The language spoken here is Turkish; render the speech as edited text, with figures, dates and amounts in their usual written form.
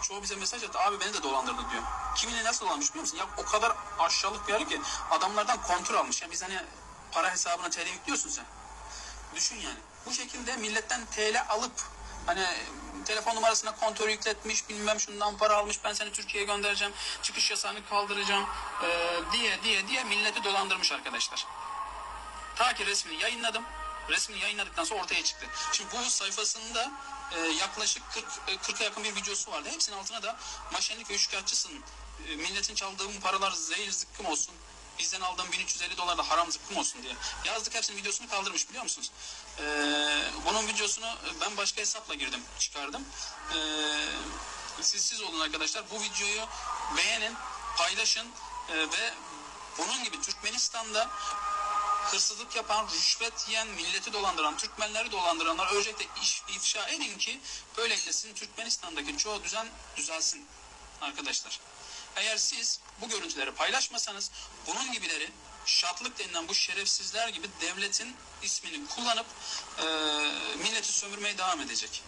çoğu bize mesaj attı. Abi beni de dolandırdı diyor. Kimini nasıl dolandırmış biliyor musun? Ya o kadar aşağılık bir yer ki adamlardan kontrol almış. Ya biz hani para hesabına TL yüklüyorsun sen. Düşün yani. Bu şekilde milletten TL alıp hani telefon numarasına kontör yükletmiş, bilmem şundan para almış, ben seni Türkiye'ye göndereceğim, çıkış yasağını kaldıracağım diye milleti dolandırmış arkadaşlar. Ta ki resmini yayınladım. Resmini yayınladıktan sonra ortaya çıktı. Şimdi bu sayfasında yaklaşık 40'a yakın bir videosu vardı. Hepsinin altına da maşenlik ve üçkağıtçısın. Milletin çaldığı paralar zehir zıkkım olsun. Bizden aldığım 1350 dolar da haram zıkkım olsun diye yazdık. Hepsinin videosunu kaldırmış biliyor musunuz? Bunun videosunu ben başka hesapla girdim, çıkardım. Siz olun arkadaşlar. Bu videoyu beğenin, paylaşın ve bunun gibi Türkmenistan'da hırsızlık yapan, rüşvet yiyen, milleti dolandıran, Türkmenleri dolandıranlar öncelikle ifşa edin ki böylelikle sizin Türkmenistan'daki çoğu düzen düzelsin arkadaşlar. Eğer siz bu görüntüleri paylaşmasanız bunun gibileri şartlık denilen bu şerefsizler gibi devletin ismini kullanıp milleti sömürmeye devam edecek.